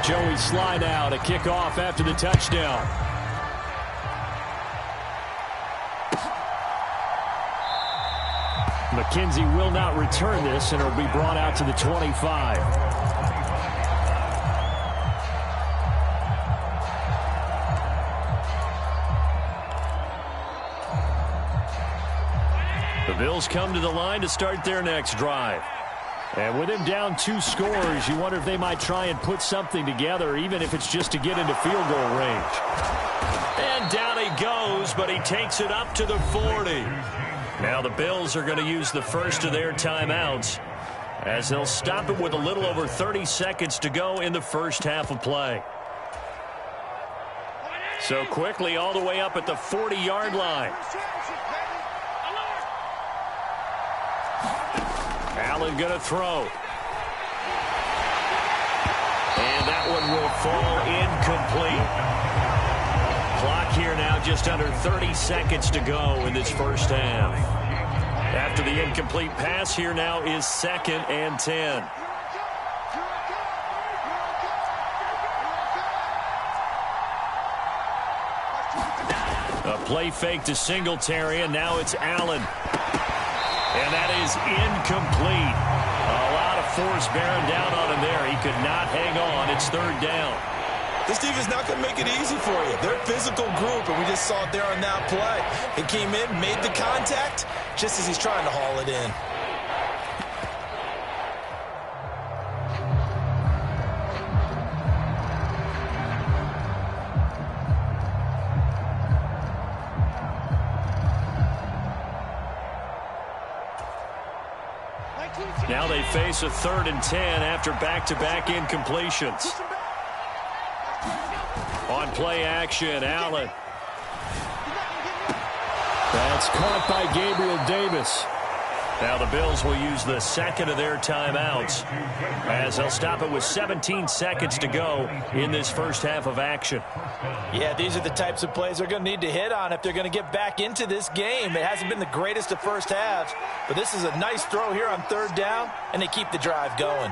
Joey Sly now to kick off after the touchdown. McKenzie will not return this, and it'll be brought out to the 25. The Bills come to the line to start their next drive. And with him down 2 scores, you wonder if they might try and put something together, even if it's just to get into field goal range. And down he goes, but he takes it up to the 40. Now the Bills are going to use the first of their timeouts as they'll stop it with a little over 30 seconds to go in the first half of play. So quickly all the way up at the 40-yard line. Allen going to throw. And that one will fall incomplete. Clock here now just under 30 seconds to go in this first half. After the incomplete pass, here now is 2nd and 10. A play fake to Singletary, and now it's Allen. And that is incomplete. A lot of force bearing down on him there. He could not hang on. It's 3rd down. This defense not going to make it easy for you. They're a physical group, and we just saw it there on that play. He came in, made the contact, just as he's trying to haul it in. Now they face a 3rd and 10 after back-to-back incompletions. On play action, Allen. That's caught by Gabriel Davis. Now the Bills will use the 2nd of their timeouts as they'll stop it with 17 seconds to go in this first half of action. Yeah, these are the types of plays they're going to need to hit on if they're going to get back into this game. It hasn't been the greatest of first halves, but this is a nice throw here on 3rd down, and they keep the drive going.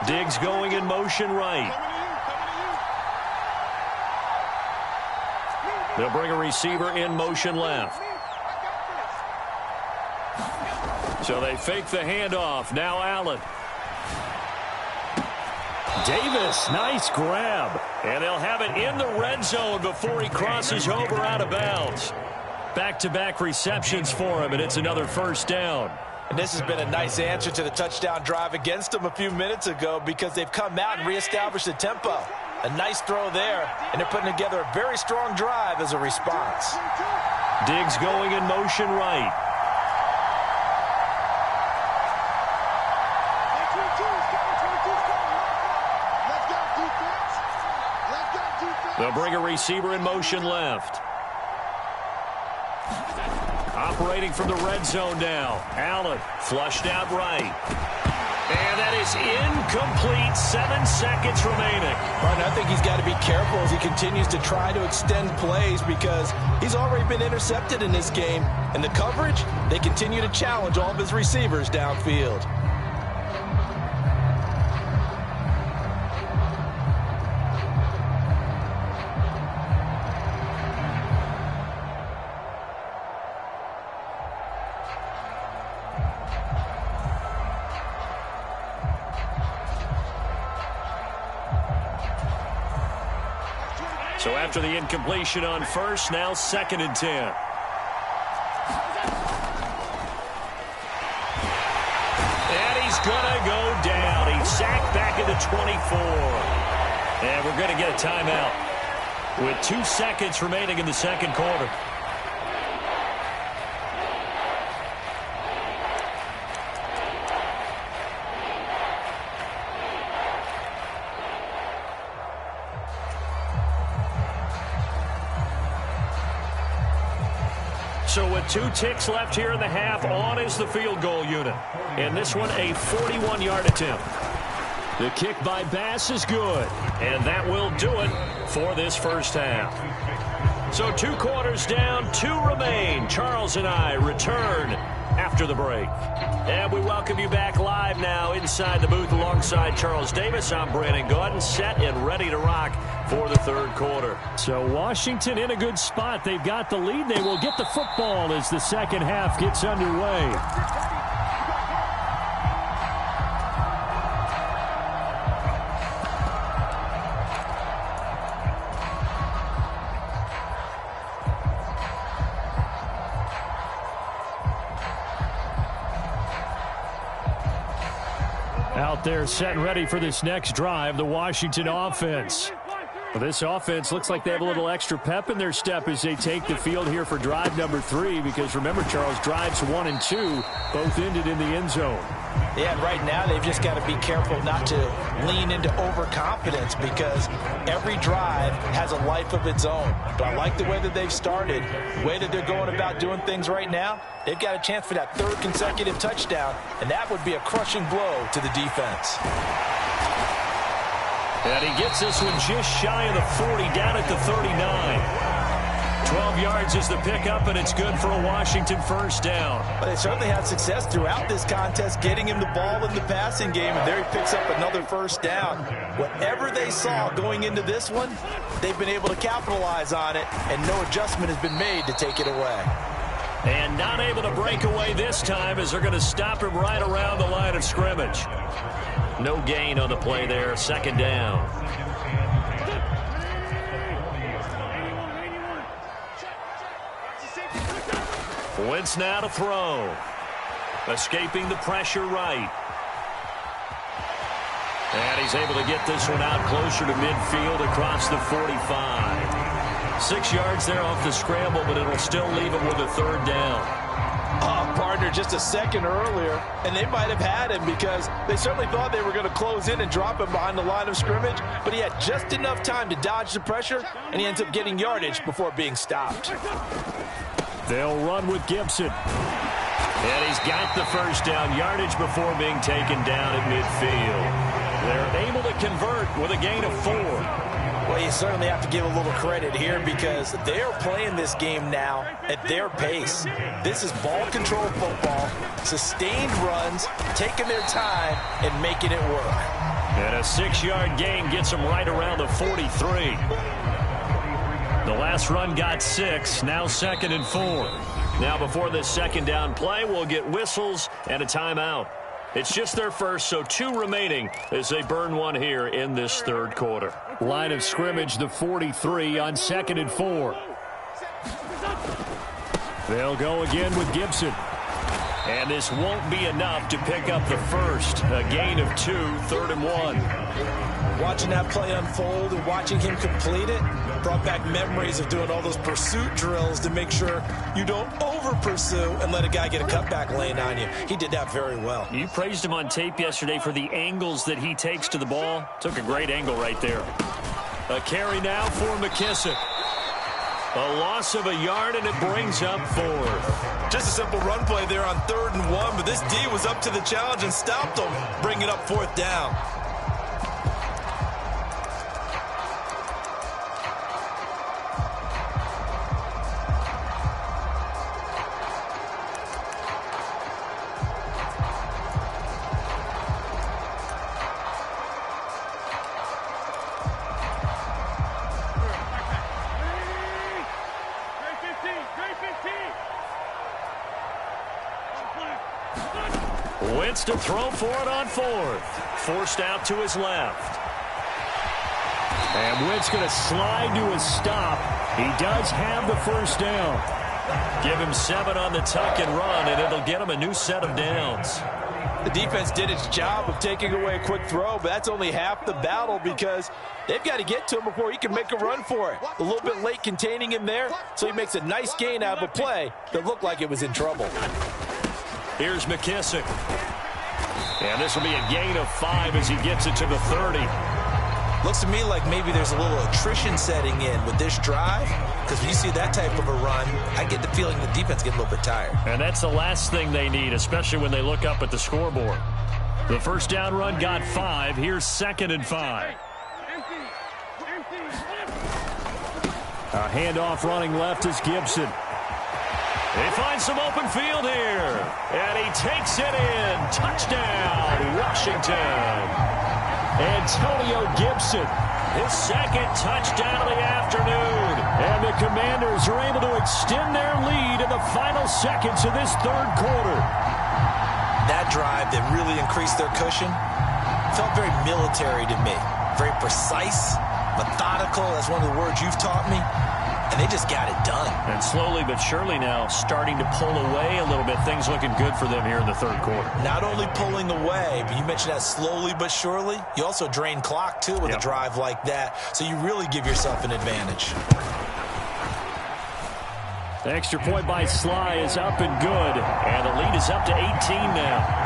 Diggs going in motion right. They'll bring a receiver in motion left. So they fake the handoff. Now Allen. Davis, nice grab. And they'll have it in the red zone before he crosses over out of bounds. Back-to-back receptions for him, and it's another 1st down. And this has been a nice answer to the touchdown drive against them a few minutes ago because they've come out and reestablished the tempo. A nice throw there, and they're putting together a very strong drive as a response. Diggs going in motion right. They'll bring a receiver in motion left. Operating from the red zone now. Allen flushed out right. And that is incomplete. 7 seconds remaining. Martin, I think he's got to be careful as he continues to try to extend plays because he's already been intercepted in this game. And the coverage, they continue to challenge all of his receivers downfield. So after the incompletion on 1st, now 2nd and 10. And he's going to go down. He's sacked back at the 24. And we're going to get a timeout with 2 seconds remaining in the 2nd quarter. So with 2 ticks left here in the half, on is the field goal unit. And this one a 41-yard attempt. The kick by Bass is good. And that will do it for this first half. So 2 quarters down, 2 remain. Charles and I return after after the break. And we welcome you back live now inside the booth alongside Charles Davis. I'm Brandon Gaudin, set and ready to rock for the third quarter. So Washington in a good spot. They've got the lead. They will get the football as the second half gets underway. Out there set and ready for this next drive, the Washington offense. Well, this offense looks like they have a little extra pep in their step as they take the field here for drive number 3, because remember, Charles, drives 1 and 2 both ended in the end zone. Yeah, and right now they've just got to be careful not to lean into overconfidence, because every drive has a life of its own. But I like the way that they've started, the way that they're going about doing things right now. They've got a chance for that third consecutive touchdown, and that would be a crushing blow to the defense. And he gets this one just shy of the 40, down at the 39. 12 yards is the pickup, and it's good for a Washington first down. But they certainly had success throughout this contest getting him the ball in the passing game, and there he picks up another first down. Whatever they saw going into this one, they've been able to capitalize on it, and no adjustment has been made to take it away. And not able to break away this time, as they're going to stop him right around the line of scrimmage. No gain on the play there, second down. Wentz now to throw. Escaping the pressure right. And he's able to get this one out closer to midfield across the 45. 6 yards there off the scramble, but it'll still leave him with a third down. Partner just a second earlier, and they might have had him, because they certainly thought they were going to close in and drop him behind the line of scrimmage, but he had just enough time to dodge the pressure, and he ends up getting yardage before being stopped. They'll run with Gibson. And he's got the first down, yardage before being taken down at midfield. They're able to convert with a gain of 4. Well, you certainly have to give a little credit here, because they are playing this game now at their pace. This is ball control football, sustained runs, taking their time and making it work. And a 6-yard gain gets them right around the 43. The last run got 6, now 2nd and 4. Now before this second down play, we'll get whistles and a timeout. It's just their first, so 2 remaining as they burn one here in this third quarter. Line of scrimmage, the 43 on 2nd and 4. They'll go again with Gibson. And this won't be enough to pick up the first. A gain of 2, 3rd and 1. Watching that play unfold and watching him complete it brought back memories of doing all those pursuit drills to make sure you don't over-pursue and let a guy get a cutback lane on you. He did that very well. You praised him on tape yesterday for the angles that he takes to the ball. Took a great angle right there. A carry now for McKissick. A loss of a yard, and it brings up 4th. Just a simple run play there on 3rd and 1, but this D was up to the challenge and stopped him, bringing up 4th down. Wentz to throw for it on 4th. Forced out to his left. And Wentz going to slide to a stop. He does have the first down. Give him 7 on the tuck and run, and it'll get him a new set of downs. The defense did its job of taking away a quick throw, but that's only half the battle, because they've got to get to him before he can make a run for it. A little bit late containing him there, so he makes a nice gain out of a play that looked like it was in trouble. Here's McKissick. And this will be a gain of 5 as he gets it to the 30. Looks to me like maybe there's a little attrition setting in with this drive, because when you see that type of a run, I get the feeling the defense gets a little bit tired. And that's the last thing they need, especially when they look up at the scoreboard. The first down run got 5. Here's 2nd and 5. A handoff running left is Gibson. They find some open field here. And he takes it in. Touchdown, Washington. Antonio Gibson, his second touchdown of the afternoon. And the Commanders are able to extend their lead in the final seconds of this third quarter. That drive that really increased their cushion felt very military to me. Very precise, methodical. That's one of the words you've taught me. And they just got it done. And slowly but surely now starting to pull away a little bit. Things looking good for them here in the third quarter. Not only pulling away, but you mentioned that slowly but surely. You also drain clock, too, with a drive like that. So you really give yourself an advantage. The extra point by Sly is up and good. And the lead is up to 18 now.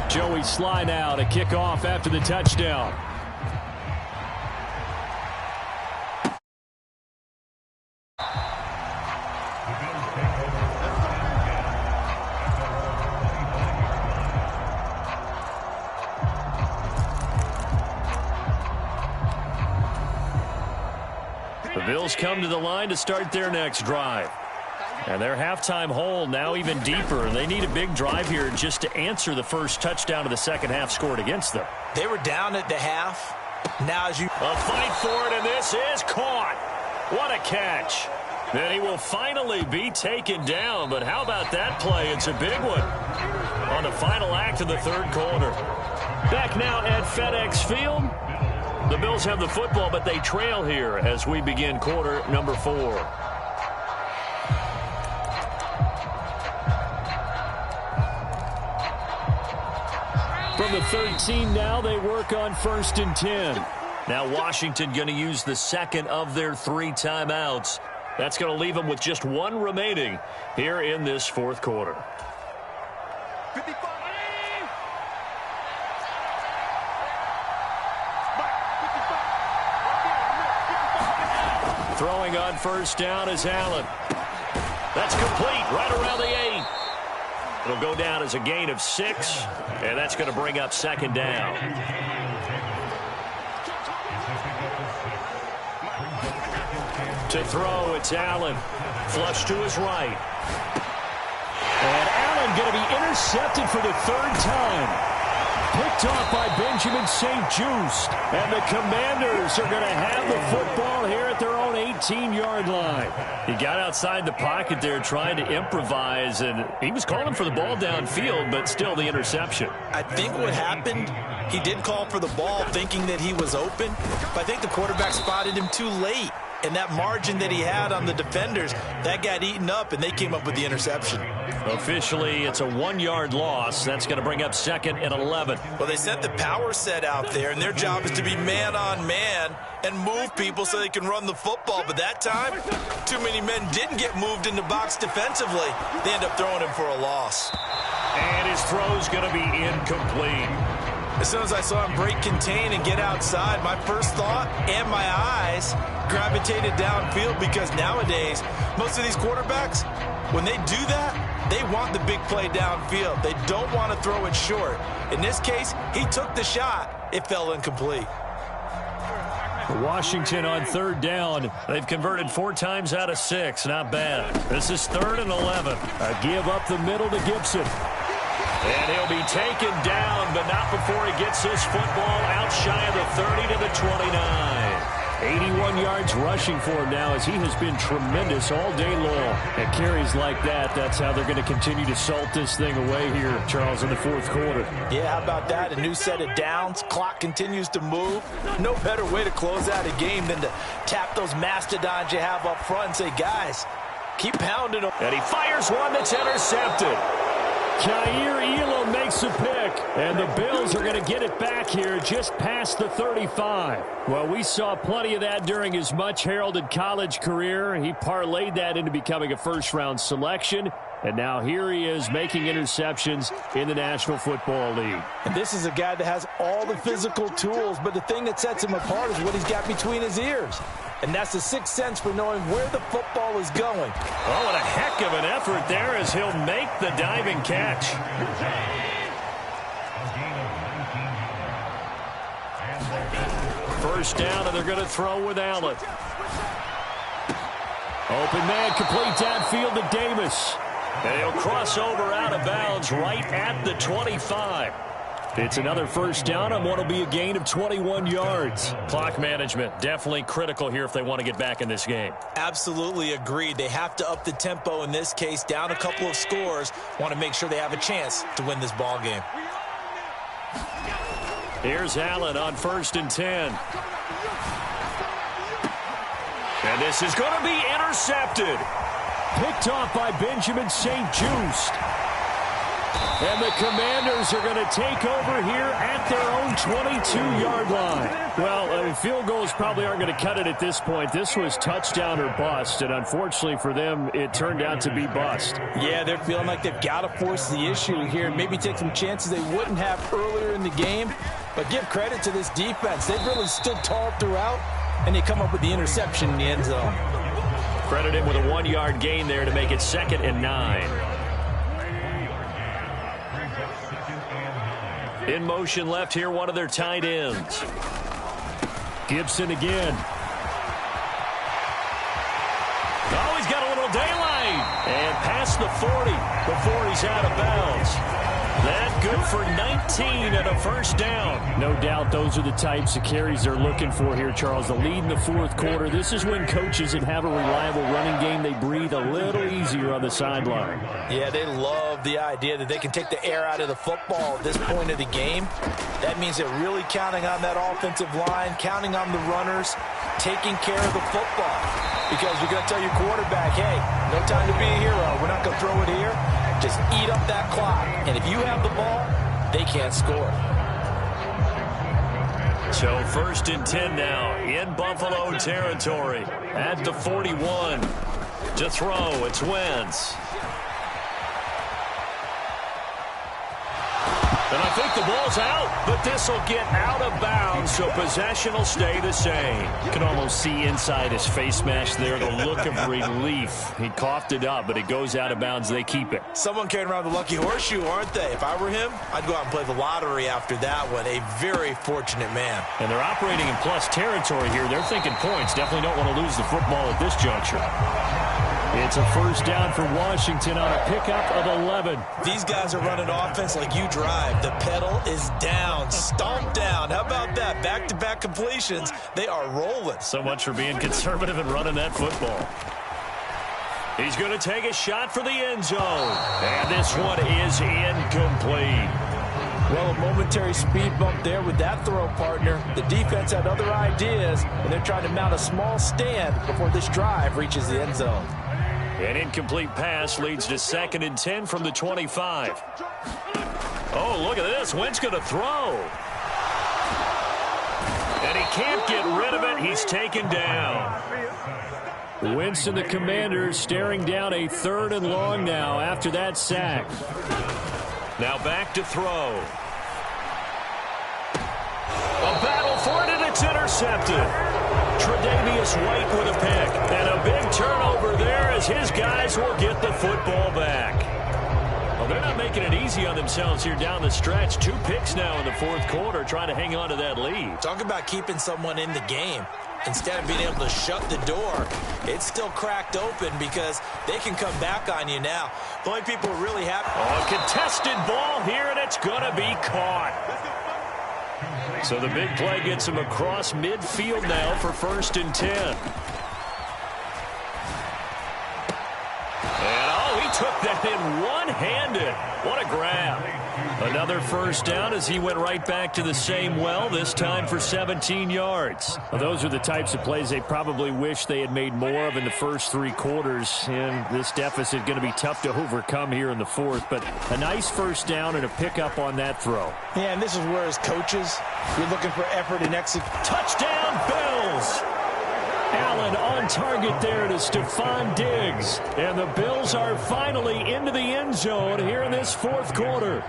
Joey Sly now to kick off after the touchdown. The Bills come to the line to start their next drive. And their halftime hole now even deeper. They need a big drive here just to answer the first touchdown of the second half scored against them. They were down at the half. Now as you... A fight for it, and this is caught. What a catch. Then he will finally be taken down. But how about that play? It's a big one on the final act of the third quarter. Back now at FedEx Field. The Bills have the football, but they trail here as we begin quarter number 4. From the 13 now, they work on 1st and 10. Now Washington going to use the second of their 3 timeouts. That's going to leave them with just 1 remaining here in this fourth quarter. Throwing on 1st down is Allen. That's complete right around the 8. It'll go down as a gain of 6, and that's going to bring up 2nd down. To throw, it's Allen. Flush to his right. And Allen going to be intercepted for the 3rd time. Picked off by Benjamin St. Just. And the Commanders are going to have the football here at their own 18-yard line. He got outside the pocket there trying to improvise, and he was calling for the ball downfield, but still the interception. I think what happened, he did call for the ball thinking that he was open, but I think the quarterback spotted him too late. And that margin that he had on the defenders, that got eaten up, and they came up with the interception. Officially, it's a 1-yard loss. That's going to bring up 2nd and 11. Well, they sent the power set out there, and their job is to be man-on-man and move people so they can run the football. But that time, too many men didn't get moved in the box defensively. They end up throwing him for a loss. And his throw's going to be incomplete. As soon as I saw him break contain and get outside, my first thought and my eyes gravitated downfield, because nowadays, most of these quarterbacks, when they do that, they want the big play downfield. They don't want to throw it short. In this case, he took the shot. It fell incomplete. Washington on 3rd down. They've converted 4 times out of 6. Not bad. This is 3rd and 11. A give up the middle to Gibson. And he'll be taken down, but not before he gets his football out shy of the 30 to the 29. 81 yards rushing for him now, as he has been tremendous all day long. And carries like that, that's how they're going to continue to salt this thing away here, Charles, in the fourth quarter. Yeah, how about that? A new set of downs. Clock continues to move. No better way to close out a game than to tap those mastodons you have up front and say, guys, keep pounding them. And he fires one that's intercepted. Jair Elam makes a pick, and the Bills are going to get it back here just past the 35. Well, we saw plenty of that during his much-heralded college career. He parlayed that into becoming a first-round selection, And now here he is making interceptions in the National Football League. And this is a guy that has all the physical tools, but the thing that sets him apart is what he's got between his ears. And that's the sixth sense for knowing where the football is going. Oh, and a heck of an effort there as he'll make the diving catch. First down, and they're going to throw with Allen. Open man, complete downfield to Davis. And he'll cross over out of bounds right at the 25. It's another first down on what will be a gain of 21 yards. Clock management, definitely critical here if they want to get back in this game. Absolutely agreed. They have to up the tempo in this case, down a couple of scores. Want to make sure they have a chance to win this ball game. Here's Allen on 1st and 10. And this is going to be intercepted. Picked off by Benjamin St-Juste. And the Commanders are going to take over here at their own 22-yard line. Well, field goals probably aren't going to cut it at this point. This was touchdown or bust, and unfortunately for them, it turned out to be bust. Yeah, they're feeling like they've got to force the issue here and maybe take some chances they wouldn't have earlier in the game. But give credit to this defense. They've really stood tall throughout, and they come up with the interception in the end zone. Credit him with a 1-yard gain there to make it 2nd and 9. In motion left here, one of their tight ends. Gibson again. Oh, he's got a little daylight. And past the 40 before he's out of bounds. That good for 19 and a first down. No doubt those are the types of carries they're looking for here, Charles. The lead in the fourth quarter. This is when coaches that have a reliable running game, they breathe a little easier on the sideline. Yeah, they love the idea that they can take the air out of the football at this point of the game. That means they're really counting on that offensive line, counting on the runners, taking care of the football. Because you're going to tell your quarterback, hey, no time to be a hero. We're not going to throw it here. Just eat up that clock. And if you have the ball, they can't score. So 1st and 10 now in Buffalo territory at the 41. To throw, it's Wentz. And I think the ball's out, but this will get out of bounds, so possession will stay the same. You can almost see inside his face mask there the look of relief. He coughed it up, but it goes out of bounds. They keep it. Someone carrying around the lucky horseshoe, aren't they? If I were him, I'd go out and play the lottery after that one. A very fortunate man. And they're operating in plus territory here. They're thinking points. Definitely don't want to lose the football at this juncture. It's a first down for Washington on a pickup of 11. These guys are running offense like you drive. The pedal is down, stomped down. How about that? Back-to-back completions. They are rolling. So much for being conservative and running that football. He's going to take a shot for the end zone. And this one is incomplete. Well, a momentary speed bump there with that throw, partner. The defense had other ideas, and they're trying to mount a small stand before this drive reaches the end zone. An incomplete pass leads to 2nd and 10 from the 25. Oh, look at this. Wentz going to throw. And he can't get rid of it. He's taken down. Wentz and the Commanders staring down a 3rd and long now after that sack. Now back to throw. A battle for it, and it's intercepted. Tre'Davious White with a pick. And a big turnover there as his guys will get the football back. Well, they're not making it easy on themselves here down the stretch. 2 picks now in the fourth quarter trying to hang on to that lead. Talk about keeping someone in the game. Instead of being able to shut the door, it's still cracked open because they can come back on you now. The only people who really have... Oh, a contested ball here, and it's going to be caught. So the big play gets him across midfield now for 1st and 10. And, oh, he took that in one-handed. What a grab. Another first down as he went right back to the same well, this time for 17 yards. Well, those are the types of plays they probably wish they had made more of in the first 3 quarters. And this deficit going to be tough to overcome here in the fourth. But a nice first down and a pickup on that throw. Yeah, and this is where, as coaches, you're looking for effort and execution. Touchdown, Bills! Allen on target there to Stephon Diggs. And the Bills are finally into the end zone here in this fourth quarter.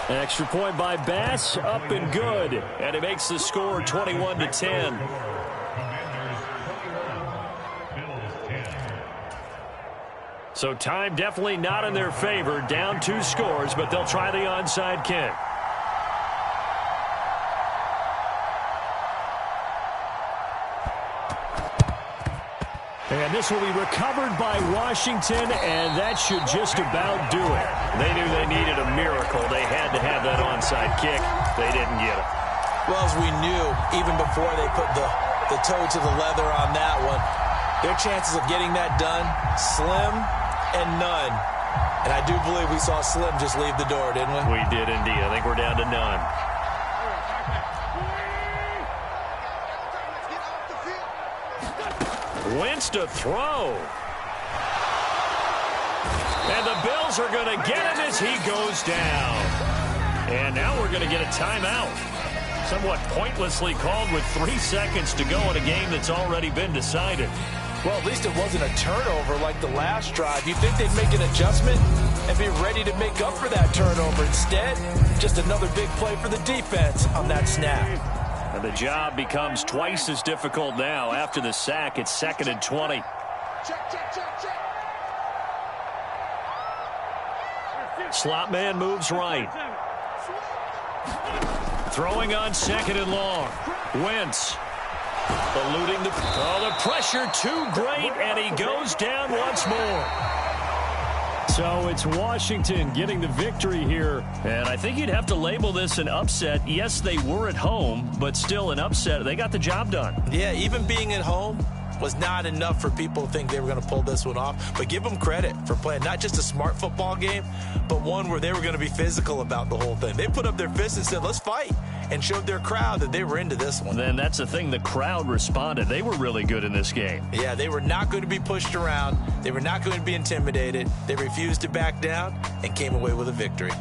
Extra point by Bass, up and good. And it makes the score 21-10. So time definitely not in their favor. Down 2 scores, but they'll try the onside kick. And this will be recovered by Washington, and that should just about do it. They knew they needed a miracle. They had to have that onside kick. They didn't get it. Well, as we knew, even before they put the toe to the leather on that one, their chances of getting that done, slim and none. And I do believe we saw Slim just leave the door, didn't we? We did indeed. I think we're down to none. Wentz to throw. And the Bills are going to get him as he goes down. And now we're going to get a timeout. Somewhat pointlessly called with 3 seconds to go in a game that's already been decided. Well, at least it wasn't a turnover like the last drive. You'd think they'd make an adjustment and be ready to make up for that turnover. Instead, just another big play for the defense on that snap. And the job becomes twice as difficult now. After the sack, it's 2nd and 20. Slot man moves right. Throwing on 2nd and long. Wentz. Eluding the pressure too great, and he goes down once more. So it's Washington getting the victory here. And I think you'd have to label this an upset. Yes, they were at home, but still an upset. They got the job done. Yeah, even being at home was not enough for people to think they were going to pull this one off. But give them credit for playing not just a smart football game, but one where they were going to be physical about the whole thing. They put up their fists and said, let's fight, and showed their crowd that they were into this one. Then that's the thing. The crowd responded. They were really good in this game. Yeah, they were not going to be pushed around. They were not going to be intimidated. They refused to back down and came away with a victory.